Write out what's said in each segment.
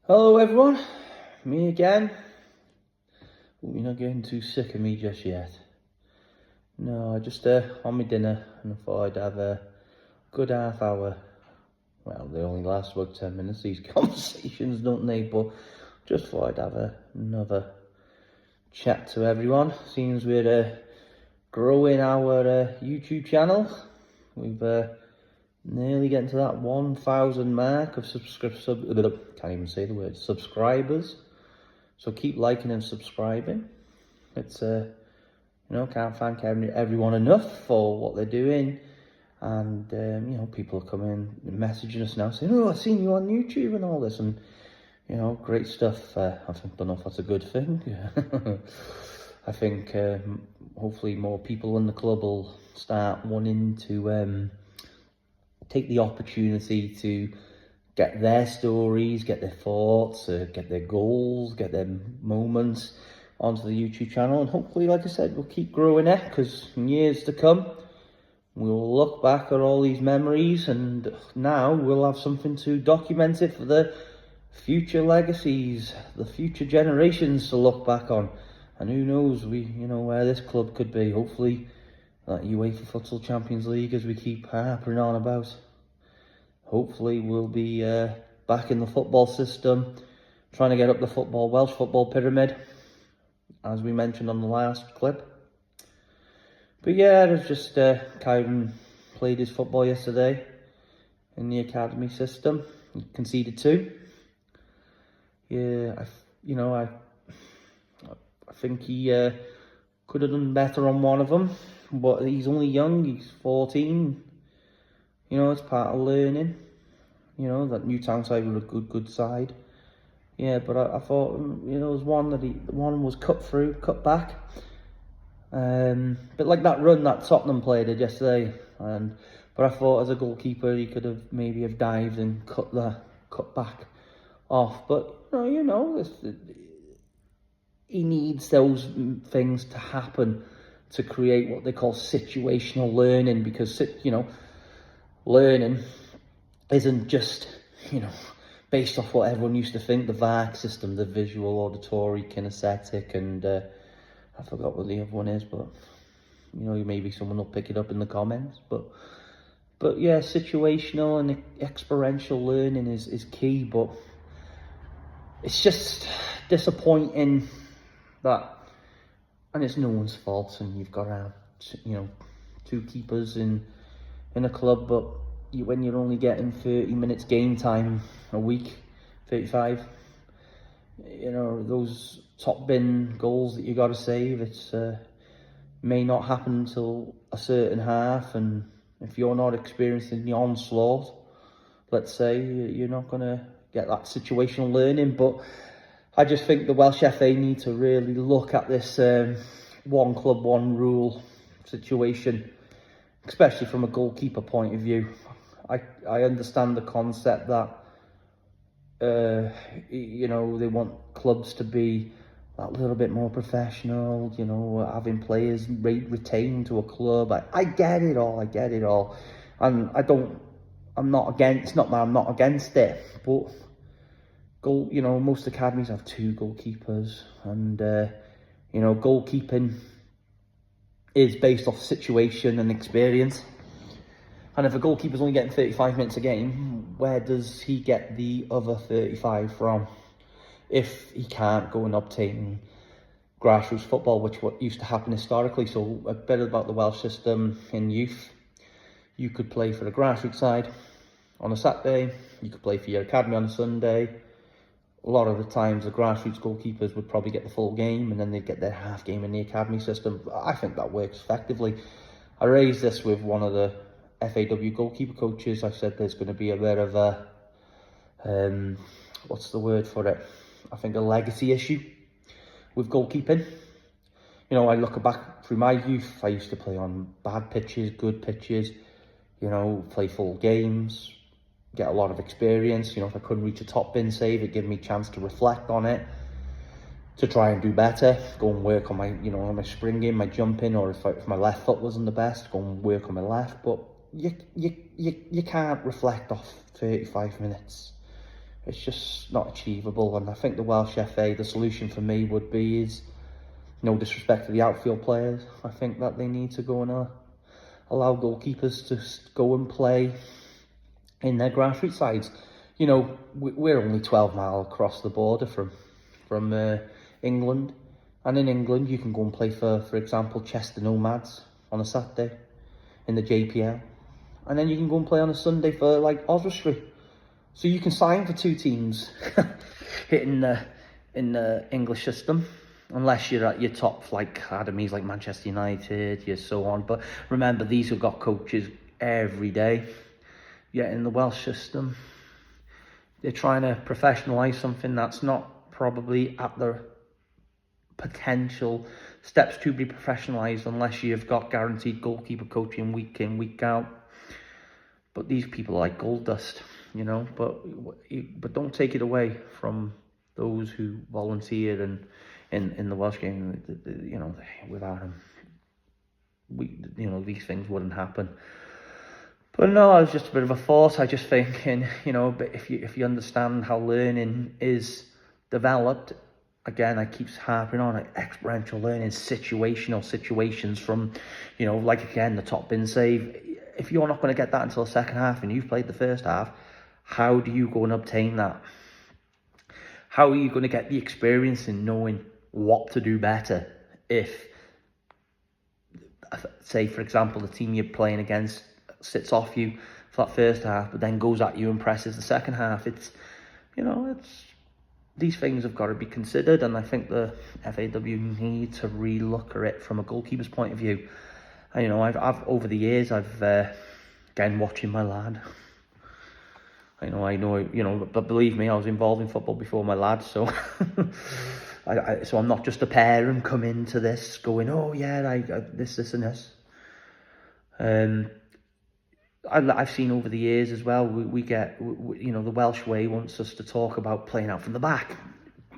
Hello everyone, me again. Hope you're not getting too sick of me just yet. No, I just on my dinner and I thought I'd have a good half hour. Well, they only last about 10 minutes, these conversations, don't they? But just thought I'd have another chat to everyone. Seems we're growing our YouTube channel. We've nearly getting to that 1,000 mark of can't even say the word, subscribers. So keep liking and subscribing. It's can't thank everyone enough for what they're doing. And people are coming messaging us now saying, "Oh, I've seen you on YouTube and all this," and great stuff. I don't know if that's a good thing. I think hopefully more people in the club will start wanting to take the opportunity to get their stories, get their thoughts, get their goals, get their moments onto the YouTube channel. And hopefully, like I said, we'll keep growing it, because in years to come, we'll look back at all these memories, and now we'll have something to document it for the future legacies, the future generations to look back on. And who knows, where this club could be. Hopefully, that UEFA Futsal Champions League, as we keep harping on about. Hopefully we'll be back in the football system, trying to get up the Welsh football pyramid, as we mentioned on the last clip. But yeah, there's just Kyron played his football yesterday in the academy system. He conceded 2. Yeah, I think he could have done better on one of them, but he's only young. He's 14. It's part of learning. That Newtown side were a good side. Yeah, but I thought, there was one was cut through, cut back. But like that run that Tottenham player did yesterday. But I thought as a goalkeeper, he could have maybe dived and cut back off. But, he needs those things to happen to create what they call situational learning, because, learning isn't just, based off what everyone used to think, the VARC system, the visual, auditory, kinesthetic, and I forgot what the other one is, but, maybe someone will pick it up in the comments. But yeah, situational and experiential learning is key, but it's just disappointing that, and it's no one's fault, and you've got to have, 2 keepers in a club, but when you're only getting 30 minutes game time a week, 35, those top bin goals that you got to save, it's may not happen until a certain half, and if you're not experiencing the onslaught, let's say, you're not going to get that situational learning. But I just think the Welsh FA need to really look at this one club, one rule situation, especially from a goalkeeper point of view. I understand the concept that, they want clubs to be that little bit more professional, having players retained to a club. I get it all, And I'm not against, not that I'm not against it, but most academies have 2 goalkeepers, and, goalkeeping is based off situation and experience. And if a goalkeeper's only getting 35 minutes a game, where does he get the other 35 from? If he can't go and obtain grassroots football, which what used to happen historically. So a bit about the Welsh system in youth. You could play for a grassroots side on a Saturday. You could play for your academy on a Sunday. A lot of the times, the grassroots goalkeepers would probably get the full game, and then they'd get their half game in the academy system. I think that works effectively. I raised this with one of the FAW goalkeeper coaches. I said there's going to be a bit of a, what's the word for it? I think a legacy issue with goalkeeping. I look back through my youth. I used to play on bad pitches, good pitches, play full games, get a lot of experience. If I couldn't reach a top bin save, it gave me a chance to reflect on it, to try and do better, go and work on my, on my springing, my jumping, or if my left foot wasn't the best, go and work on my left. But you can't reflect off 35 minutes it's just not achievable. And I think the Welsh FA, the solution for me would be is, no disrespect to the outfield players, I think that they need to go and allow goalkeepers to go and play in their grassroots sides. You know, we're only 12 miles across the border from England, and in England you can go and play for example, Chester Nomads on a Saturday in the JPL, and then you can go and play on a Sunday for like Oswestry. So you can sign for two teams in the English system, unless you're at your top flight academies like Manchester United, you so on. But remember, these have got coaches every day. Yet in the Welsh system, they're trying to professionalise something that's not probably at the potential steps to be professionalised, unless you've got guaranteed goalkeeper coaching week in, week out. But these people are like gold dust, you know. But don't take it away from those who volunteer and in the Welsh game. You know, without them, these things wouldn't happen. But no, it's just a bit of a thought. I just thinking, but if you understand how learning is developed, again, I keep harping on it, experiential learning, situations from, like again, the top bin save. If you're not going to get that until the second half and you've played the first half, how do you go and obtain that? How are you going to get the experience in knowing what to do better if, say, for example, the team you're playing against sits off you for that first half, but then goes at you and presses the second half? These things have got to be considered, and I think the FAW need to relook at it from a goalkeeper's point of view. I've over the years, again, watching my lad. I know, but believe me, I was involved in football before my lad, so so I'm not just a parent come into this going, oh yeah, this and this. I've seen over the years as well, we get, the Welsh way wants us to talk about playing out from the back.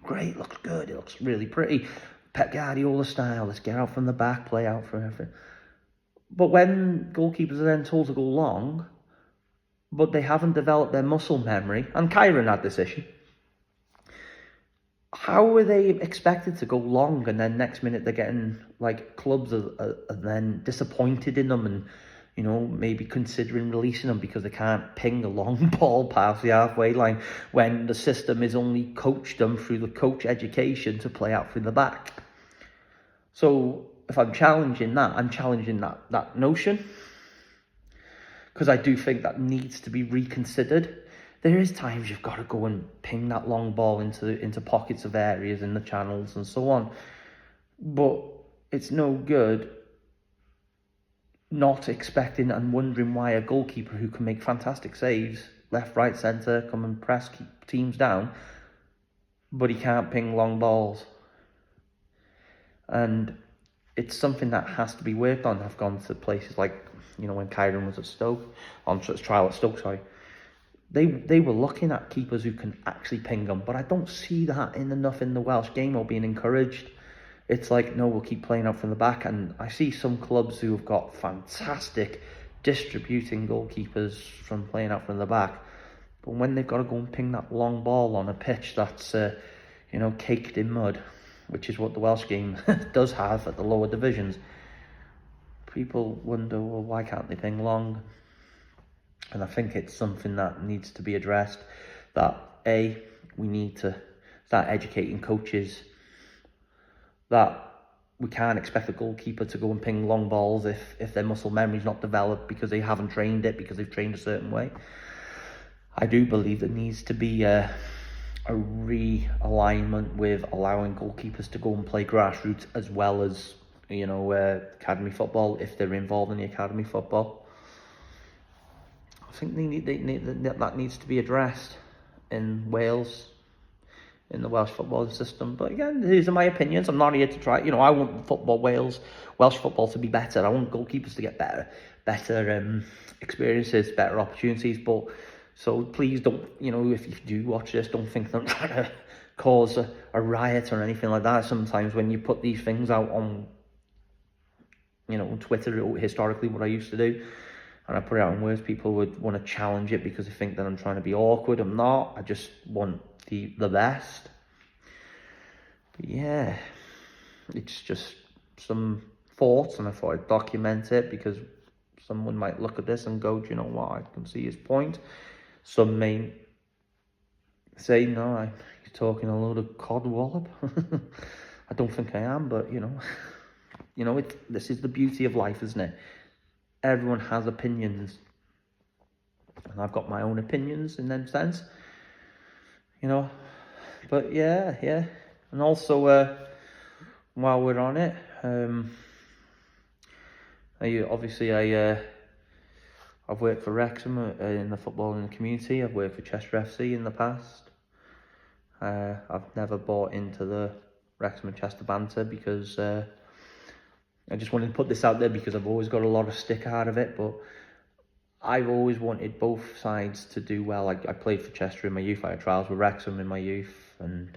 Great, looks good, it looks really pretty. Pep Guardiola style, let's get out from the back, play out from everything. But when goalkeepers are then told to go long, but they haven't developed their muscle memory, and Kyron had this issue, how are they expected to go long and then next minute they're getting, like, clubs are then disappointed in them and, maybe considering releasing them because they can't ping a long ball past the halfway line when the system has only coached them through the coach education to play out through the back. So if I'm challenging that notion, because I do think that needs to be reconsidered. There is times you've got to go and ping that long ball into pockets of areas in the channels and so on. But it's no good not expecting and wondering why a goalkeeper who can make fantastic saves, left, right, centre, come and press, keep teams down, but he can't ping long balls. And it's something that has to be worked on. I've gone to places like, when Kyron was at Stoke, on trial at Stoke, sorry. They were looking at keepers who can actually ping them, but I don't see that enough in the Welsh game or being encouraged. It's like, no, we'll keep playing out from the back. And I see some clubs who have got fantastic distributing goalkeepers from playing out from the back. But when they've got to go and ping that long ball on a pitch that's, caked in mud, which is what the Welsh game does have at the lower divisions, people wonder, well, why can't they ping long? And I think it's something that needs to be addressed, that we need to start educating coaches that we can't expect a goalkeeper to go and ping long balls if their muscle memory's not developed because they haven't trained it, because they've trained a certain way. I do believe there needs to be a realignment with allowing goalkeepers to go and play grassroots as well as, academy football if they're involved in the academy football. I think that needs to be addressed in Wales, in the Welsh football system. But again, these are my opinions. I'm not here to try. I want Welsh football to be better. I want goalkeepers to get better experiences, better opportunities. But so please don't, if you do watch this, don't think that I'm trying to cause a riot or anything like that. Sometimes when you put these things out on, on Twitter, historically what I used to do, and I put it out in words, people would want to challenge it because they think that I'm trying to be awkward. I'm not. I just want the best. But yeah, it's just some thoughts, and I thought I'd document it because someone might look at this and go, do you know what, I can see his point. Some may say, no, you're talking a load of cod wallop. I don't think I am, but you know, this is the beauty of life, isn't it? Everyone has opinions, and I've got my own opinions in that sense, you know. But yeah, and also while we're on it, I've worked for Wrexham in the football in the community. I've worked for Chester FC in the past. I've never bought into the Wrexham and Chester banter because I just wanted to put this out there because I've always got a lot of stick out of it, but I've always wanted both sides to do well. I played for Chester in my youth. I had trials with Wrexham in my youth, and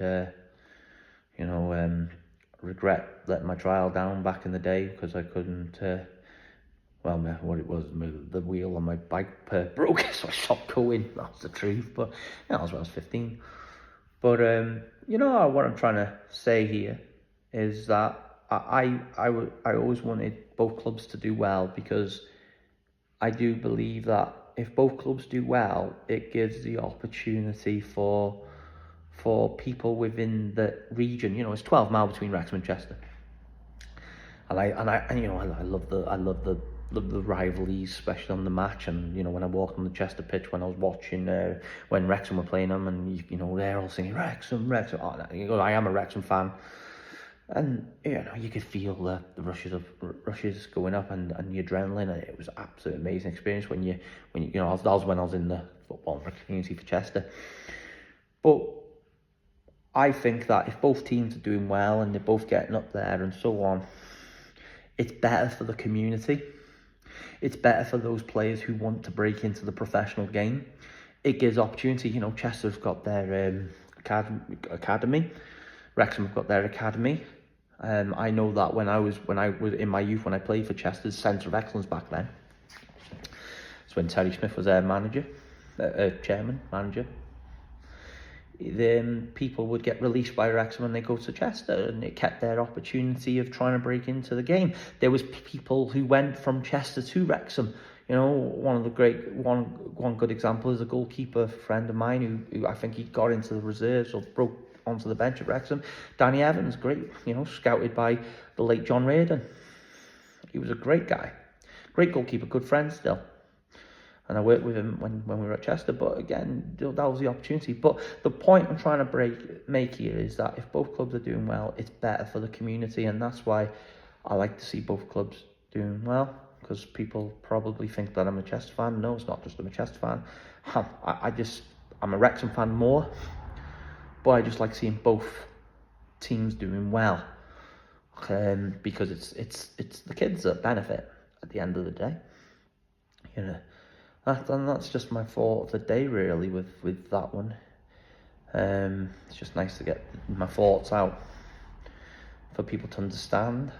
regret letting my trial down back in the day because I couldn't. The wheel on my bike broke, so I stopped going. That's the truth. But that was when I was 15. But what I'm trying to say here is that I always wanted both clubs to do well, because I do believe that if both clubs do well, it gives the opportunity for people within the region. It's 12 miles between Wrexham and Chester, and I love the rivalries, especially on the match. And when I walked on the Chester pitch, when I was watching when Wrexham were playing them, and they're all singing Wrexham. Oh, I am a Wrexham fan, and you could feel the rushes going up and the adrenaline, and it was an absolutely amazing experience when that was when I was in the football community for Chester. But I think that if both teams are doing well and they're both getting up there and so on, it's better for the community. It's better for those players who want to break into the professional game. It gives opportunity. Chester's got their academy. Wrexham have got their academy. I know that when I was in my youth, when I played for Chester's Centre of Excellence back then, it's when Terry Smith was their manager. Then people would get released by Wrexham and they go to Chester, and it kept their opportunity of trying to break into the game. There was people who went from Chester to Wrexham. One good example is a goalkeeper friend of mine who I think he got into the reserves or broke onto the bench at Wrexham. Danny Evans, great, scouted by the late John Reardon. He was a great guy, great goalkeeper, good friend still. And I worked with him when we were at Chester. But again, that was the opportunity. But the point I'm trying to make here is that if both clubs are doing well, it's better for the community. And that's why I like to see both clubs doing well, because people probably think that I'm a Chester fan. No, it's not just I'm a Chester fan. I'm a Wrexham fan more. But I just like seeing both teams doing well. Because it's the kids that benefit at the end of the day. And that's just my thought of the day, really, with that one. It's just nice to get my thoughts out for people to understand.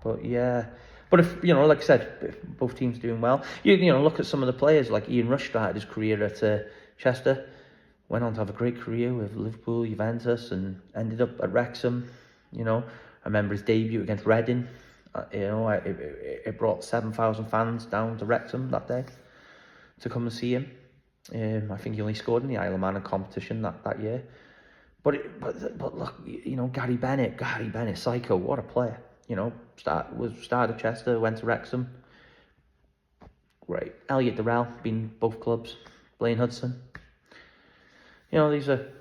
But yeah, but if like I said, if both teams doing well, look at some of the players like Ian Rush started his career at Chester, went on to have a great career with Liverpool, Juventus, and ended up at Wrexham. I remember his debut against Reading. It brought 7,000 fans down to Wrexham that day to come and see him. I think he only scored in the Isle of Man competition that year. But look, Gary Bennett, psycho, what a player. Started at Chester, went to Wrexham. Great. Elliot Durrell, been both clubs. Blaine Hudson. These are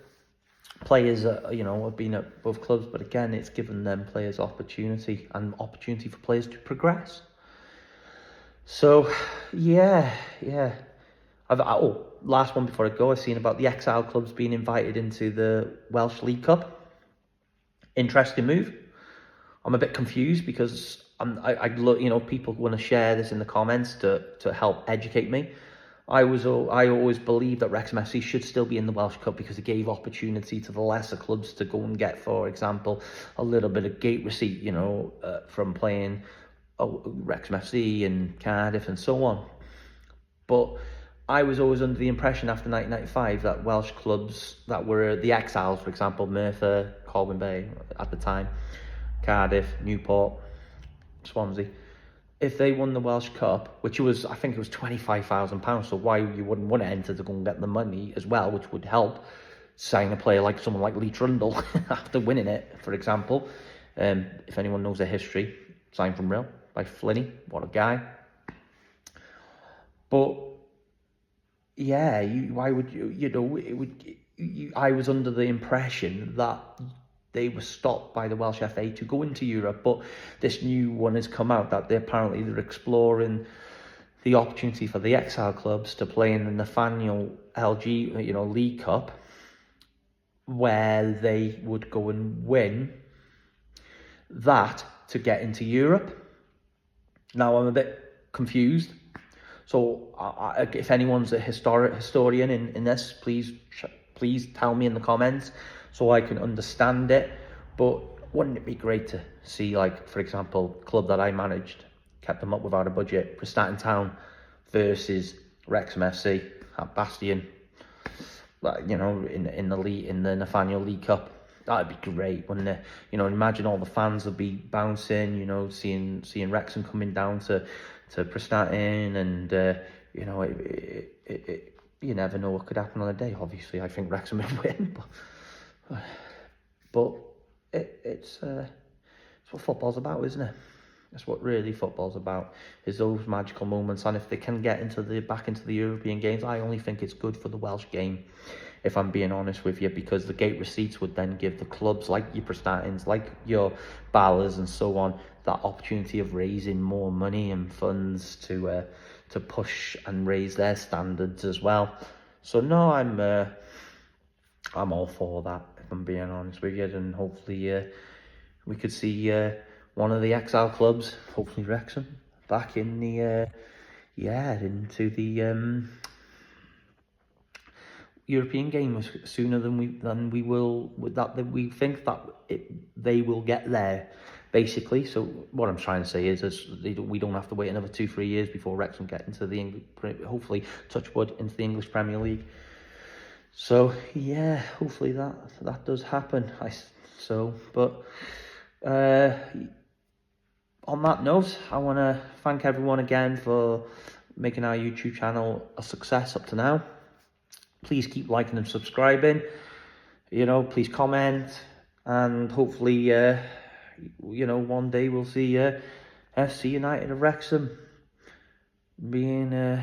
players that have been at both clubs, but again, it's given them players opportunity for players to progress. So, yeah. Last one before I go, I've seen about the Exile clubs being invited into the Welsh League Cup. Interesting move. I'm a bit confused because people want to share this in the comments to help educate me. I always believed that Wrexham FC should still be in the Welsh Cup because it gave opportunity to the lesser clubs to go and get, for example, a little bit of gate receipt, from playing Wrexham FC and Cardiff and so on. But I was always under the impression after 1995 that Welsh clubs that were the exiles, for example, Merthyr, Colwyn Bay at the time, Cardiff, Newport, Swansea, if they won the Welsh Cup, which was, I think it was £25,000, so why you wouldn't want to enter to go and get the money as well, which would help sign a player like someone like Lee Trundle after winning it, for example. If anyone knows the history, signed from Real by Flinney, what a guy. But yeah, why would I was under the impression that they were stopped by the Welsh FA to go into Europe, but this new one has come out that they're exploring the opportunity for the exile clubs to play in the Nathaniel League Cup, where they would go and win that to get into Europe. Now I'm a bit confused. So if anyone's a historian in this, please tell me in the comments so I can understand it. But wouldn't it be great to see, like, for example, club that I managed, kept them up without a budget, Prestatyn Town versus Wrexham FC at Bastion, in the Nathaniel League Cup. That'd be great, wouldn't it? Imagine all the fans would be bouncing, seeing Wrexham coming down to Prestatyn, and you never know what could happen on a day. Obviously, I think Wrexham would win, but it's what football's about, isn't it? That's what really football's about, is those magical moments. And if they can get back into the European games, I only think it's good for the Welsh game, if I'm being honest with you, because the gate receipts would then give the clubs like your Prestatyns, like your Ballas and so on, that opportunity of raising more money and funds to push and raise their standards as well. So no, I'm all for that, if I'm being honest with you, and hopefully we could see one of the exile clubs, hopefully Wrexham, back in the into the European game sooner than we will. That we think that they will get there, basically. So what I'm trying to say is we don't have to wait another 2-3 years before Wrexham get into the hopefully, touch wood, into the English Premier League. So yeah, hopefully that does happen. But on that note, I want to thank everyone again for making our YouTube channel a success up to now. Please keep liking and subscribing. Please comment, and hopefully, one day we'll see FC United of Wrexham being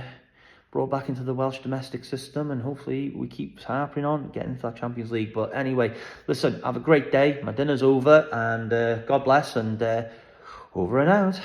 brought back into the Welsh domestic system, and hopefully we keep harping on getting into that Champions League. But anyway, listen, have a great day. My dinner's over, and God bless, and over and out.